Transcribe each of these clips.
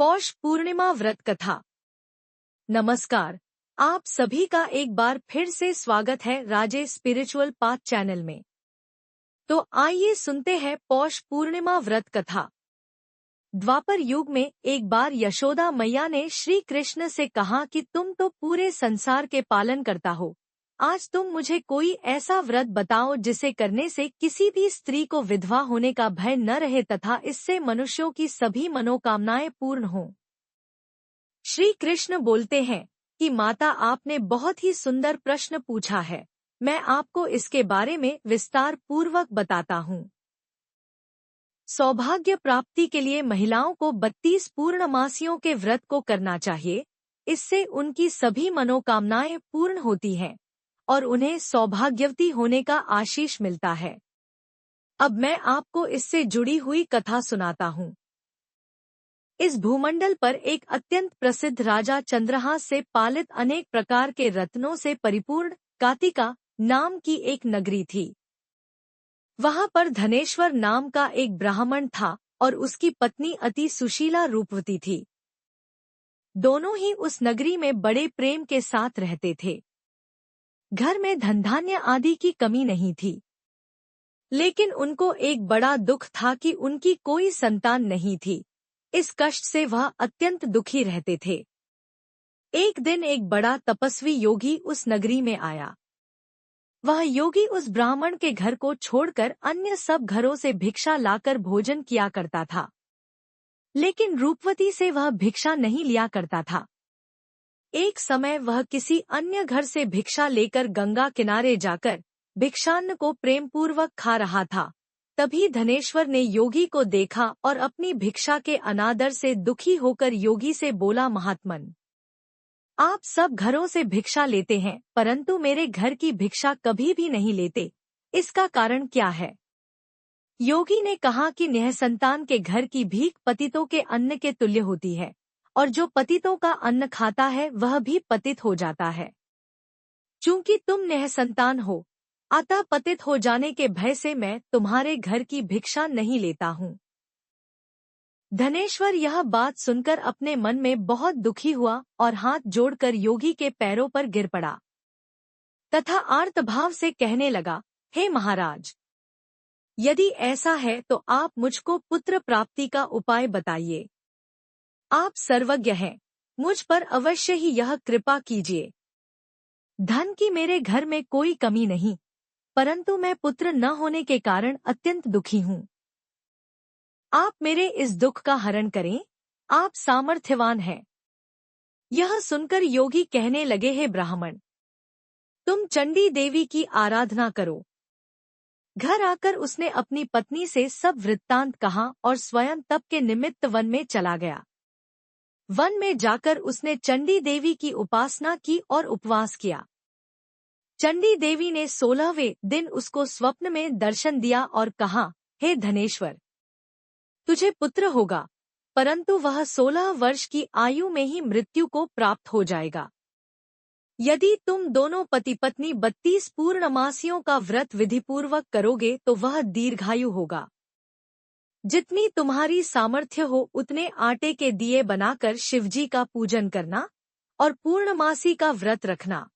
पौष पूर्णिमा व्रत कथा। नमस्कार, आप सभी का एक बार फिर से स्वागत है राजे स्पिरिचुअल पाथ चैनल में। तो आइए सुनते हैं पौष पूर्णिमा व्रत कथा। द्वापर युग में एक बार यशोदा मैया ने श्री कृष्ण से कहा कि तुम तो पूरे संसार के पालन करता हो, आज तुम मुझे कोई ऐसा व्रत बताओ जिसे करने से किसी भी स्त्री को विधवा होने का भय न रहे तथा इससे मनुष्यों की सभी मनोकामनाएं पूर्ण हों। श्री कृष्ण बोलते हैं कि माता, आपने बहुत ही सुंदर प्रश्न पूछा है, मैं आपको इसके बारे में विस्तार पूर्वक बताता हूँ। सौभाग्य प्राप्ति के लिए महिलाओं को 32 पूर्णमासियों के व्रत को करना चाहिए। इससे उनकी सभी मनोकामनाएं पूर्ण होती हैं और उन्हें सौभाग्यवती होने का आशीष मिलता है। अब मैं आपको इससे जुड़ी हुई कथा सुनाता हूँ। इस भूमंडल पर एक अत्यंत प्रसिद्ध राजा चंद्रहास से पालित अनेक प्रकार के रत्नों से परिपूर्ण कातिका नाम की एक नगरी थी। वहां पर धनेश्वर नाम का एक ब्राह्मण था और उसकी पत्नी अति सुशीला रूपवती थी। दोनों ही उस नगरी में बड़े प्रेम के साथ रहते थे। घर में धन धान्य आदि की कमी नहीं थी, लेकिन उनको एक बड़ा दुख था कि उनकी कोई संतान नहीं थी। इस कष्ट से वह अत्यंत दुखी रहते थे। एक दिन एक बड़ा तपस्वी योगी उस नगरी में आया। वह योगी उस ब्राह्मण के घर को छोड़कर अन्य सब घरों से भिक्षा लाकर भोजन किया करता था, लेकिन रूपवती से वह भिक्षा नहीं लिया करता था। एक समय वह किसी अन्य घर से भिक्षा लेकर गंगा किनारे जाकर भिक्षान्न को प्रेमपूर्वक खा रहा था। तभी धनेश्वर ने योगी को देखा और अपनी भिक्षा के अनादर से दुखी होकर योगी से बोला, महात्मन, आप सब घरों से भिक्षा लेते हैं परंतु मेरे घर की भिक्षा कभी भी नहीं लेते, इसका कारण क्या है? योगी ने कहा कि निःसंतान के घर की भीख पतितों के अन्न के तुल्य होती है और जो पतितों का अन्न खाता है वह भी पतित हो जाता है। चूंकि तुम निःसंतान हो, अतः पतित हो जाने के भय से मैं तुम्हारे घर की भिक्षा नहीं लेता हूँ। धनेश्वर यह बात सुनकर अपने मन में बहुत दुखी हुआ और हाथ जोड़कर योगी के पैरों पर गिर पड़ा तथा आर्तभाव से कहने लगा, हे महाराज, यदि ऐसा है तो आप मुझको पुत्र प्राप्ति का उपाय बताइए। आप सर्वज्ञ हैं, मुझ पर अवश्य ही यह कृपा कीजिए। धन की मेरे घर में कोई कमी नहीं, परंतु मैं पुत्र न होने के कारण अत्यंत दुखी हूँ। आप मेरे इस दुख का हरण करें, आप सामर्थ्यवान हैं। यह सुनकर योगी कहने लगे, हे ब्राह्मण, तुम चंडी देवी की आराधना करो। घर आकर उसने अपनी पत्नी से सब वृत्तांत कहा और स्वयं तप के निमित्त वन में चला गया। वन में जाकर उसने चंडी देवी की उपासना की और उपवास किया। चंडी देवी ने 16वें दिन उसको स्वप्न में दर्शन दिया और कहा, हे धनेश्वर, तुझे पुत्र होगा, परंतु वह 16 वर्ष की आयु में ही मृत्यु को प्राप्त हो जाएगा। यदि तुम दोनों पति पत्नी 32 पूर्णमासियों का व्रत विधिपूर्वक करोगे तो वह दीर्घायु होगा। जितनी तुम्हारी सामर्थ्य हो उतने आटे के दिए बनाकर शिवजी का पूजन करना और पूर्णमासी का व्रत रखना।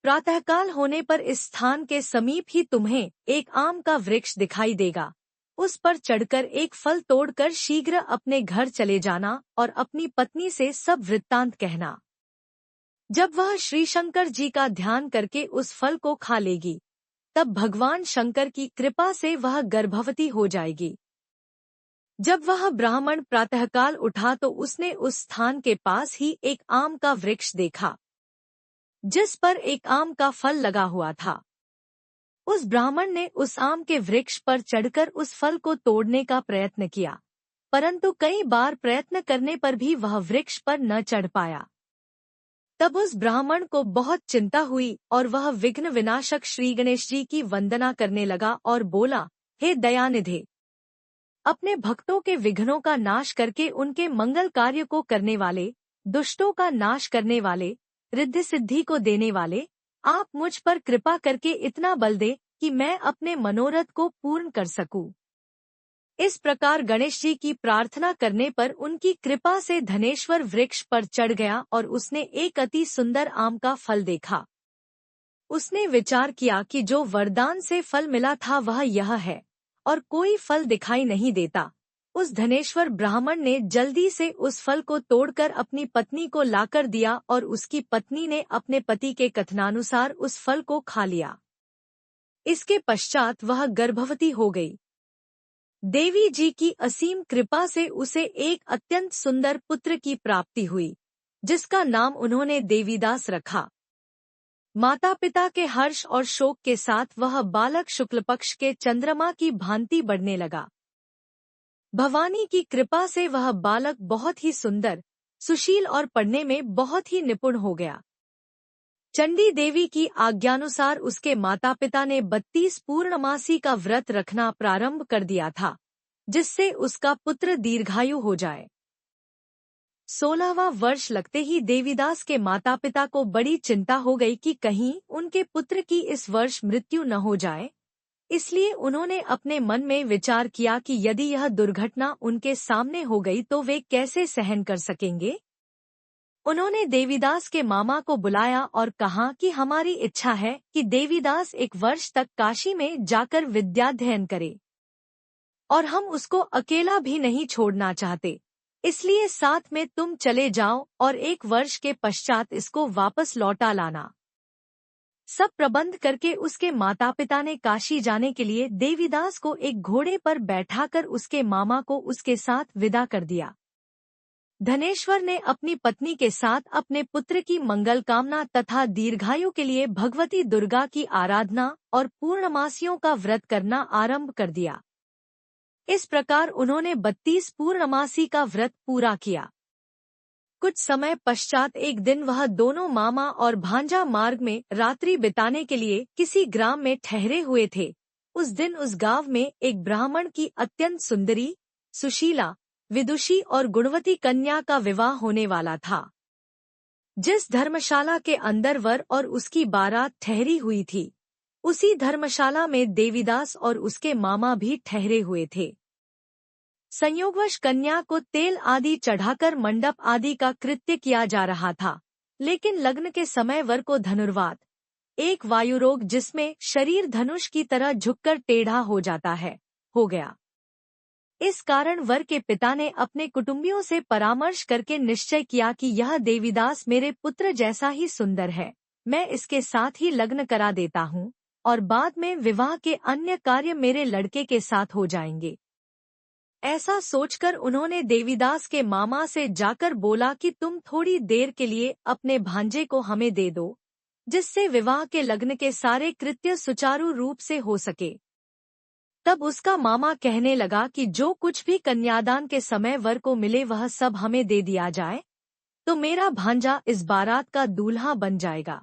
प्रातःकाल होने पर इस स्थान के समीप ही तुम्हें एक आम का वृक्ष दिखाई देगा। उस पर चढ़कर एक फल तोड़कर शीघ्र अपने घर चले जाना और अपनी पत्नी से सब वृत्तांत कहना। जब वह श्री शंकर जी का ध्यान करके उस फल को खा लेगी, तब भगवान शंकर की कृपा से वह गर्भवती हो जाएगी। जब वह ब्राह्मण प्रातःकाल उठा तो उसने उस स्थान के पास ही एक आम का वृक्ष देखा, जिस पर एक आम का फल लगा हुआ था। उस ब्राह्मण ने उस आम के वृक्ष पर चढ़कर उस फल को तोड़ने का प्रयत्न किया, परंतु कई बार प्रयत्न करने पर भी वह वृक्ष पर न चढ़ पाया। तब उस ब्राह्मण को बहुत चिंता हुई और वह विघ्न विनाशक श्री गणेश जी की वंदना करने लगा और बोला, हे दयानिधे, अपने भक्तों के विघ्नों का नाश करके उनके मंगल कार्य को करने वाले, दुष्टों का नाश करने वाले, रिद्धि सिद्धि को देने वाले, आप मुझ पर कृपा करके इतना बल दे कि मैं अपने मनोरथ को पूर्ण कर सकूं। इस प्रकार गणेश जी की प्रार्थना करने पर उनकी कृपा से धनेश्वर वृक्ष पर चढ़ गया और उसने एक अति सुंदर आम का फल देखा। उसने विचार किया कि जो वरदान से फल मिला था वह यह है, और कोई फल दिखाई नहीं देता। उस धनेश्वर ब्राह्मण ने जल्दी से उस फल को तोड़कर अपनी पत्नी को लाकर दिया और उसकी पत्नी ने अपने पति के कथनानुसार उस फल को खा लिया। इसके पश्चात वह गर्भवती हो गई। देवी जी की असीम कृपा से उसे एक अत्यंत सुंदर पुत्र की प्राप्ति हुई, जिसका नाम उन्होंने देवीदास रखा। माता पिता के हर्ष और शोक के साथ वह बालक शुक्ल पक्ष के चंद्रमा की भांति बढ़ने लगा। भवानी की कृपा से वह बालक बहुत ही सुंदर, सुशील और पढ़ने में बहुत ही निपुण हो गया। चंडी देवी की आज्ञानुसार उसके माता पिता ने 32 पूर्णमासी का व्रत रखना प्रारंभ कर दिया था, जिससे उसका पुत्र दीर्घायु हो जाए। 16वां वर्ष लगते ही देवीदास के माता पिता को बड़ी चिंता हो गई कि कहीं उनके पुत्र की इस वर्ष मृत्यु न हो जाए। इसलिए उन्होंने अपने मन में विचार किया कि यदि यह दुर्घटना उनके सामने हो गई तो वे कैसे सहन कर सकेंगे। उन्होंने देवीदास के मामा को बुलाया और कहा कि हमारी इच्छा है कि देवीदास 1 वर्ष तक काशी में जाकर विद्याध्ययन करे, और हम उसको अकेला भी नहीं छोड़ना चाहते। इसलिए साथ में तुम चले जाओ और 1 वर्ष के पश्चात इसको वापस लौटा लाना। सब प्रबंध करके उसके माता पिता ने काशी जाने के लिए देवीदास को एक घोड़े पर बैठाकर उसके मामा को उसके साथ विदा कर दिया। धनेश्वर ने अपनी पत्नी के साथ अपने पुत्र की मंगल कामना तथा दीर्घायु के लिए भगवती दुर्गा की आराधना और पूर्णमासियों का व्रत करना आरंभ कर दिया। इस प्रकार उन्होंने 32 पूर्णमासी का व्रत पूरा किया। कुछ समय पश्चात एक दिन वह दोनों मामा और भांजा मार्ग में रात्रि बिताने के लिए किसी ग्राम में ठहरे हुए थे। उस दिन उस गांव में एक ब्राह्मण की अत्यंत सुंदरी, सुशीला, विदुषी और गुणवती कन्या का विवाह होने वाला था। जिस धर्मशाला के अंदर वर और उसकी बारात ठहरी हुई थी, उसी धर्मशाला में देवीदास और उसके मामा भी ठहरे हुए थे। संयोगवश कन्या को तेल आदि चढ़ाकर मंडप आदि का कृत्य किया जा रहा था, लेकिन लग्न के समय वर को धनुर्वात, एक वायुरोग जिसमें शरीर धनुष की तरह झुककर टेढ़ा हो जाता है, हो गया। इस कारण वर के पिता ने अपने कुटुंबियों से परामर्श करके निश्चय किया कि यह देवीदास मेरे पुत्र जैसा ही सुंदर है, मैं इसके साथ ही लग्न करा देता हूँ और बाद में विवाह के अन्य कार्य मेरे लड़के के साथ हो जाएंगे। ऐसा सोचकर उन्होंने देवीदास के मामा से जाकर बोला कि तुम थोड़ी देर के लिए अपने भांजे को हमें दे दो, जिससे विवाह के लग्न के सारे कृत्य सुचारू रूप से हो सके। तब उसका मामा कहने लगा कि जो कुछ भी कन्यादान के समय वर को मिले वह सब हमें दे दिया जाए, तो मेरा भांजा इस बारात का दूल्हा बन जाएगा।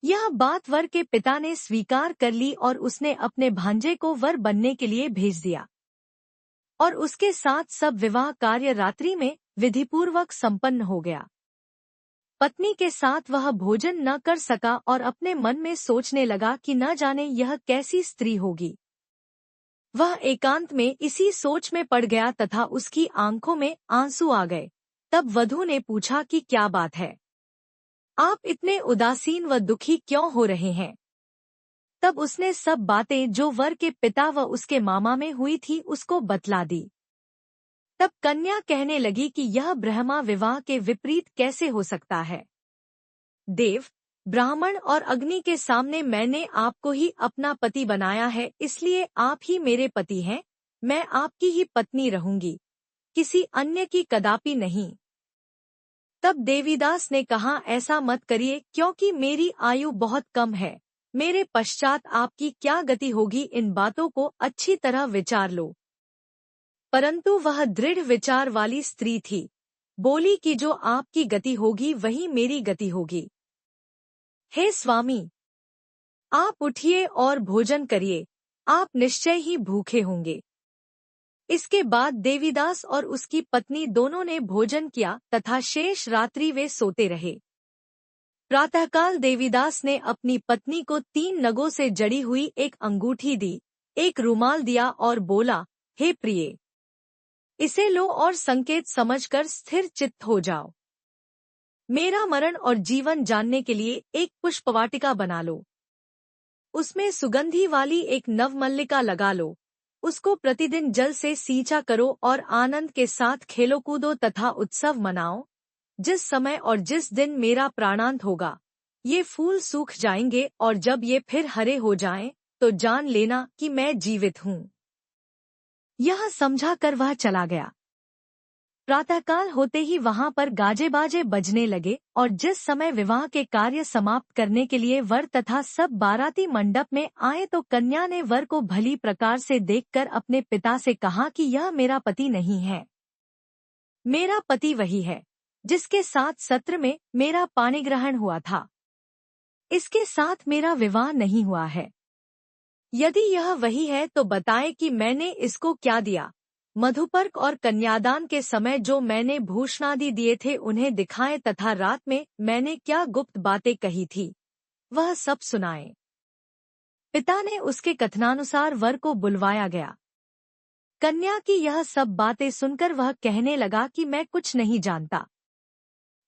यह बात वर के पिता ने स्वीकार कर ली और उसने अपने भांजे को वर बनने के लिए भेज दिया, और उसके साथ सब विवाह कार्य रात्रि में विधिपूर्वक संपन्न हो गया। पत्नी के साथ वह भोजन न कर सका और अपने मन में सोचने लगा कि न जाने यह कैसी स्त्री होगी। वह एकांत में इसी सोच में पड़ गया तथा उसकी आंखों में आंसू आ गए। तब वधू ने पूछा कि क्या बात है, आप इतने उदासीन व दुखी क्यों हो रहे हैं। तब उसने सब बातें जो वर के पिता व उसके मामा में हुई थी उसको बतला दी। तब कन्या कहने लगी कि यह ब्रह्मा विवाह के विपरीत कैसे हो सकता है। देव, ब्राह्मण और अग्नि के सामने मैंने आपको ही अपना पति बनाया है, इसलिए आप ही मेरे पति हैं। मैं आपकी ही पत्नी रहूंगी, किसी अन्य की कदापि नहीं। तब देवीदास ने कहा, ऐसा मत करिए, क्योंकि मेरी आयु बहुत कम है। मेरे पश्चात आपकी क्या गति होगी, इन बातों को अच्छी तरह विचार लो। परंतु वह दृढ़ विचार वाली स्त्री थी, बोली कि जो आपकी गति होगी वही मेरी गति होगी। हे स्वामी, आप उठिए और भोजन करिए, आप निश्चय ही भूखे होंगे। इसके बाद देवीदास और उसकी पत्नी दोनों ने भोजन किया तथा शेष रात्रि वे सोते रहे। प्रातःकाल देवीदास ने अपनी पत्नी को 3 नगों से जड़ी हुई एक अंगूठी दी, एक रुमाल दिया और बोला, हे प्रिय, इसे लो और संकेत समझकर स्थिर चित्त हो जाओ। मेरा मरण और जीवन जानने के लिए एक पुष्पवाटिका बना लो। उसमें सुगंधी वाली एक नवमल्लिका लगा लो। उसको प्रतिदिन जल से सींचा करो और आनंद के साथ खेलो कूदो तथा उत्सव मनाओ। जिस समय और जिस दिन मेरा प्राणांत होगा, ये फूल सूख जाएंगे और जब ये फिर हरे हो जाएं, तो जान लेना कि मैं जीवित हूँ। यह समझा कर वह चला गया। प्रातःकाल होते ही वहां पर गाजे बाजे बजने लगे और जिस समय विवाह के कार्य समाप्त करने के लिए वर तथा सब बाराती मंडप में आए तो कन्या ने वर को भली प्रकार से देखकर अपने पिता से कहा कि यह मेरा पति नहीं है। मेरा पति वही है जिसके साथ सत्र में मेरा पाणिग्रहण हुआ था। इसके साथ मेरा विवाह नहीं हुआ है। यदि यह वही है तो बताए कि मैंने इसको क्या दिया। मधुपर्क और कन्यादान के समय जो मैंने भूषणादि दिए थे उन्हें दिखाएं तथा रात में मैंने क्या गुप्त बातें कही थी वह सब सुनाए। पिता ने उसके कथनानुसार वर को बुलवाया गया। कन्या की यह सब बातें सुनकर वह कहने लगा कि मैं कुछ नहीं जानता।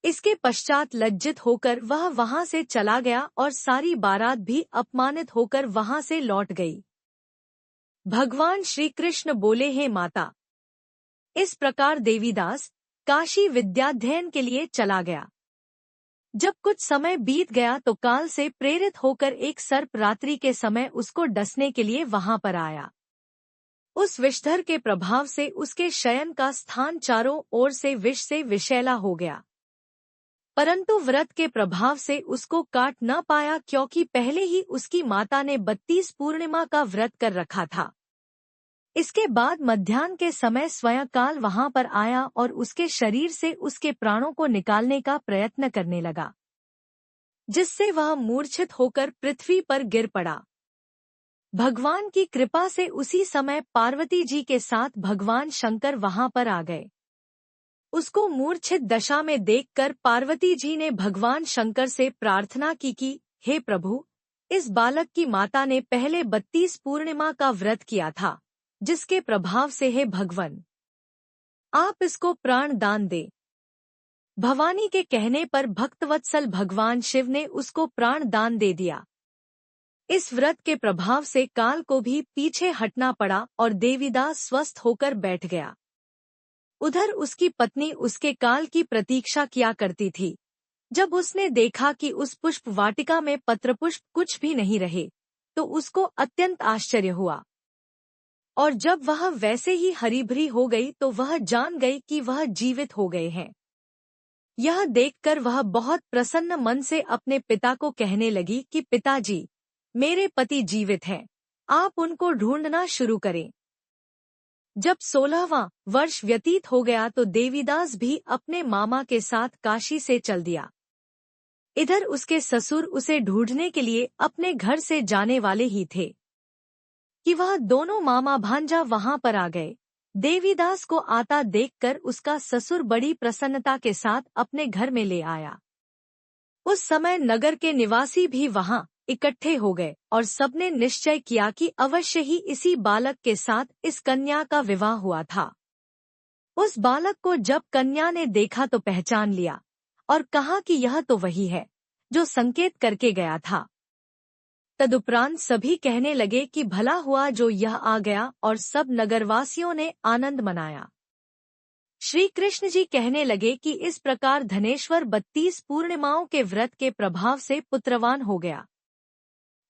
इसके पश्चात लज्जित होकर वह वहां से चला गया और सारी बारात भी अपमानित होकर वहां से लौट गई। भगवान श्री कृष्ण बोले, हे माता। इस प्रकार देवीदास काशी विद्याध्ययन के लिए चला गया। जब कुछ समय बीत गया तो काल से प्रेरित होकर एक सर्प रात्रि के समय उसको डसने के लिए वहां पर आया। उस विषधर के प्रभाव से उसके शयन का स्थान चारों ओर से विष से विषैला हो गया, परंतु व्रत के प्रभाव से उसको काट न पाया, क्योंकि पहले ही उसकी माता ने 32 पूर्णिमा का व्रत कर रखा था। इसके बाद मध्याह्न के समय स्वयं काल वहां पर आया और उसके शरीर से उसके प्राणों को निकालने का प्रयत्न करने लगा, जिससे वह मूर्छित होकर पृथ्वी पर गिर पड़ा। भगवान की कृपा से उसी समय पार्वती जी के साथ भगवान शंकर वहां पर आ गए। उसको मूर्छित दशा में देखकर पार्वती जी ने भगवान शंकर से प्रार्थना की कि हे प्रभु, इस बालक की माता ने पहले 32 पूर्णिमा का व्रत किया था, जिसके प्रभाव से हे भगवान आप इसको प्राण दान दे। भवानी के कहने पर भक्तवत्सल भगवान शिव ने उसको प्राण दान दे दिया। इस व्रत के प्रभाव से काल को भी पीछे हटना पड़ा और देवीदास स्वस्थ होकर बैठ गया। उधर उसकी पत्नी उसके काल की प्रतीक्षा किया करती थी। जब उसने देखा कि उस पुष्प वाटिका में पत्रपुष्प कुछ भी नहीं रहे, तो उसको अत्यंत आश्चर्य हुआ, और जब वह वैसे ही हरी भरी हो गई तो वह जान गई कि वह जीवित हो गए हैं। यह देखकर वह बहुत प्रसन्न मन से अपने पिता को कहने लगी कि पिताजी, मेरे पति जीवित हैं, आप उनको ढूंढना शुरू करें। जब 16वां वर्ष व्यतीत हो गया तो देवीदास भी अपने मामा के साथ काशी से चल दिया। इधर उसके ससुर उसे ढूंढने के लिए अपने घर से जाने वाले ही थे कि वह दोनों मामा भांजा वहां पर आ गए। देवीदास को आता देखकर उसका ससुर बड़ी प्रसन्नता के साथ अपने घर में ले आया। उस समय नगर के निवासी भी वहां इकट्ठे हो गए और सबने निश्चय किया कि अवश्य ही इसी बालक के साथ इस कन्या का विवाह हुआ था। उस बालक को जब कन्या ने देखा तो पहचान लिया और कहा कि यह तो वही है जो संकेत करके गया था। तदुपरांत सभी कहने लगे कि भला हुआ जो यह आ गया, और सब नगरवासियों ने आनंद मनाया। श्री कृष्ण जी कहने लगे कि इस प्रकार धनेश्वर 32 पूर्णिमाओं के व्रत के प्रभाव से पुत्रवान हो गया।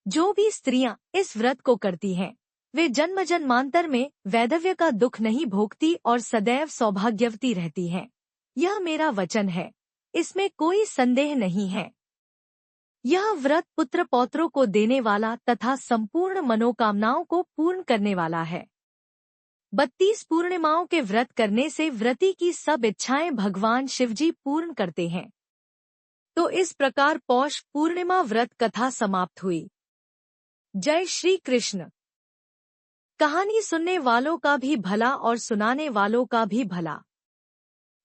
जो भी स्त्रियां इस व्रत को करती हैं, वे जन्म जन्मांतर में वैधव्य का दुख नहीं भोगती और सदैव सौभाग्यवती रहती हैं। यह मेरा वचन है, इसमें कोई संदेह नहीं है। यह व्रत पुत्र पौत्रों को देने वाला तथा संपूर्ण मनोकामनाओं को पूर्ण करने वाला है। 32 पूर्णिमाओं के व्रत करने से व्रती की सब इच्छाएं भगवान शिवजी पूर्ण करते हैं। तो इस प्रकार पौष पूर्णिमा व्रत कथा समाप्त हुई। जय श्री कृष्ण। कहानी सुनने वालों का भी भला और सुनाने वालों का भी भला।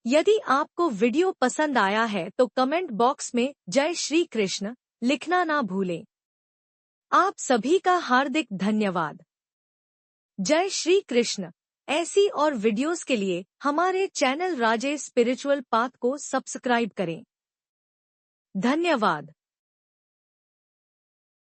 यदि आपको वीडियो पसंद आया है तो कमेंट बॉक्स में जय श्री कृष्ण लिखना ना भूलें। आप सभी का हार्दिक धन्यवाद। जय श्री कृष्ण। ऐसी और वीडियोस के लिए हमारे चैनल राजेश स्पिरिचुअल पाथ को सब्सक्राइब करें। धन्यवाद।